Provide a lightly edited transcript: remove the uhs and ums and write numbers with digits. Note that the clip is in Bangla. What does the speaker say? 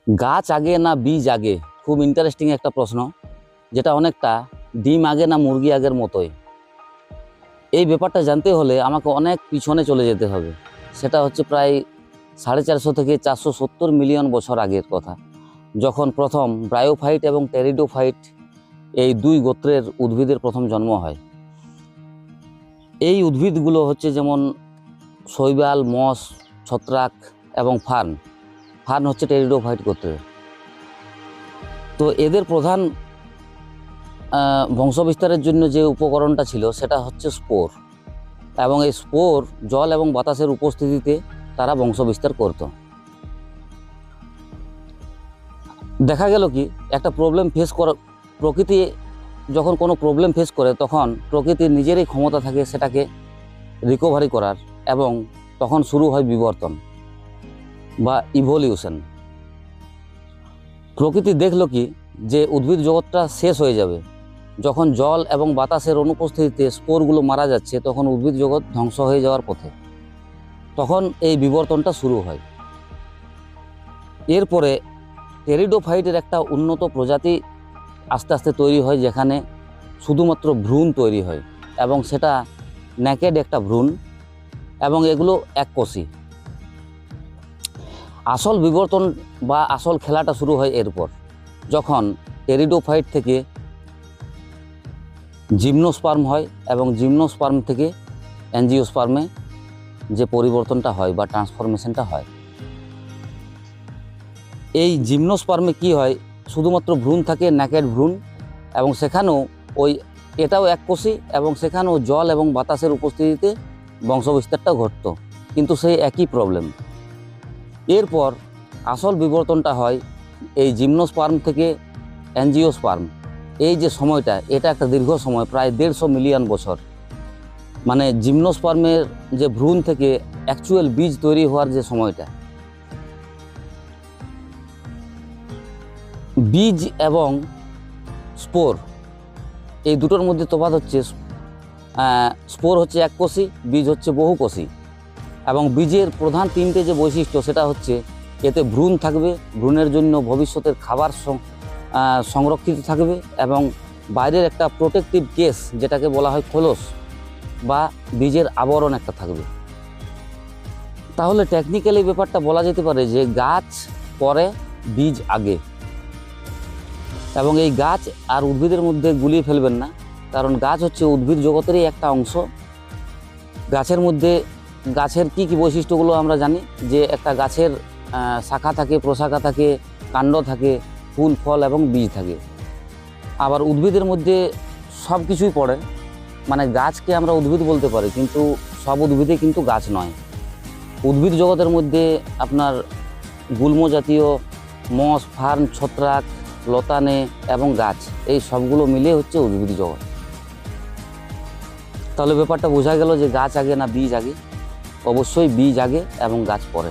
গাছ আগে না বীজ আগে, খুব ইন্টারেস্টিং একটা প্রশ্ন, যেটা অনেকটা ডিম আগে না মুরগি আগের মতোই। এই ব্যাপারটা জানতে হলে আমাকে অনেক পিছনে চলে যেতে হবে। সেটা হচ্ছে প্রায় 450 থেকে 470 মিলিয়ন বছর আগের কথা, যখন প্রথম ব্রায়োফাইট এবং টেরিডোফাইট এই দুই গোত্রের উদ্ভিদের প্রথম জন্ম হয়। এই উদ্ভিদগুলো হচ্ছে যেমন শৈবাল, মস, ছত্রাক এবং ফার্ন। ফার্ন হচ্ছে টেরিডোফাইট গোত্রের। তো এদের প্রধান বংশবিস্তারের জন্য যে উপকরণটা ছিল সেটা হচ্ছে স্পোর, এবং এই স্পোর জল এবং বাতাসের উপস্থিতিতে তারা বংশবিস্তার করত। দেখা গেল কি একটা প্রবলেম ফেস করা, প্রকৃতি যখন কোনো প্রবলেম ফেস করে তখন প্রকৃতির নিজেরই ক্ষমতা থাকে সেটাকে রিকভারি করার, এবং তখন শুরু হয় বিবর্তন বা ইভলিউশন। প্রকৃতি দেখলো কি যে উদ্ভিদ জগৎটা শেষ হয়ে যাবে, যখন জল এবং বাতাসের অনুপস্থিতিতে স্পোরগুলো মারা যাচ্ছে তখন উদ্ভিদ জগৎ ধ্বংস হয়ে যাওয়ার পথে, তখন এই বিবর্তনটা শুরু হয়। এরপরে টেরিডোফাইটের একটা উন্নত প্রজাতি আস্তে আস্তে তৈরি হয়, যেখানে শুধুমাত্র ভ্রূণ তৈরি হয়, এবং সেটা নেকেড একটা ভ্রূণ, এবং এগুলো এককোষী। আসল বিবর্তন বা আসল খেলাটা শুরু হয় এরপর, যখন টেরিডোফাইট থেকে জিমনোস্পার্ম হয় এবং জিমনোস্পার্ম থেকে অ্যাঞ্জিওস্পার্মে যে পরিবর্তনটা হয় বা ট্রান্সফরমেশনটা হয়। এই জিমনোস্পার্মে কি হয়, শুধুমাত্র ভ্রূণ থাকে, নেকেড ভ্রূণ, এবং সেখানেও এটাও এককোষী, এবং সেখানেও জল এবং বাতাসের উপস্থিতিতে বংশবিস্তারটা ঘটতো, কিন্তু সেই একই প্রবলেম। এরপর আসল বিবর্তনটা হয় এই জিমনোস্পার্ম থেকে অ্যাঞ্জিওস্পার্ম। এই যে সময়টা, এটা একটা দীর্ঘ সময়, প্রায় 150 মিলিয়ন বছর। মানে জিমনোস্পার্মের যে ভ্রূণ থেকে অ্যাকচুয়াল বীজ তৈরি হওয়ার যে সময়টা। বীজ এবং স্পোর এই দুটোর মধ্যে তফাৎ হচ্ছে, স্পোর হচ্ছে এককোষী, বীজ হচ্ছে বহুকোষী। এবং বীজের প্রধান 3টে যে বৈশিষ্ট্য, সেটা হচ্ছে এতে ভ্রূণ থাকবে, ভ্রূণের জন্য ভবিষ্যতের খাবার সংরক্ষিত থাকবে, এবং বাইরের একটা প্রোটেক্টিভ কেস যেটাকে বলা হয় খোলস বা বীজের আবরণ একটা থাকবে। তাহলে টেকনিক্যালি ব্যাপারটা বলা যেতে পারে যে গাছ পরে, বীজ আগে। এবং এই গাছ আর উদ্ভিদের মধ্যে গুলিয়ে ফেলবেন না, কারণ গাছ হচ্ছে উদ্ভিদ জগতেরই একটা অংশ। গাছের মধ্যে গাছের কি কি বৈশিষ্ট্যগুলো আমরা জানি, যে একটা গাছের শাখা থাকে, প্রশাখা থাকে, কাণ্ড থাকে, ফুল, ফল এবং বীজ থাকে। আবার উদ্ভিদের মধ্যে সব কিছুই পড়ে, মানে গাছকে আমরা উদ্ভিদ বলতে পারি, কিন্তু সব উদ্ভিদে কিন্তু গাছ নয়। উদ্ভিদ জগতের মধ্যে আপনার গুল্ম জাতীয়, মস, ফার্ন, ছত্রাক, লতানে এবং গাছ, এই সবগুলো মিলে হচ্ছে উদ্ভিদ জগৎ। তাহলে ব্যাপারটা বোঝা গেল যে গাছ আগে না বীজ আগে। অবশ্যই বীজ আগে এবং গাছ পরে।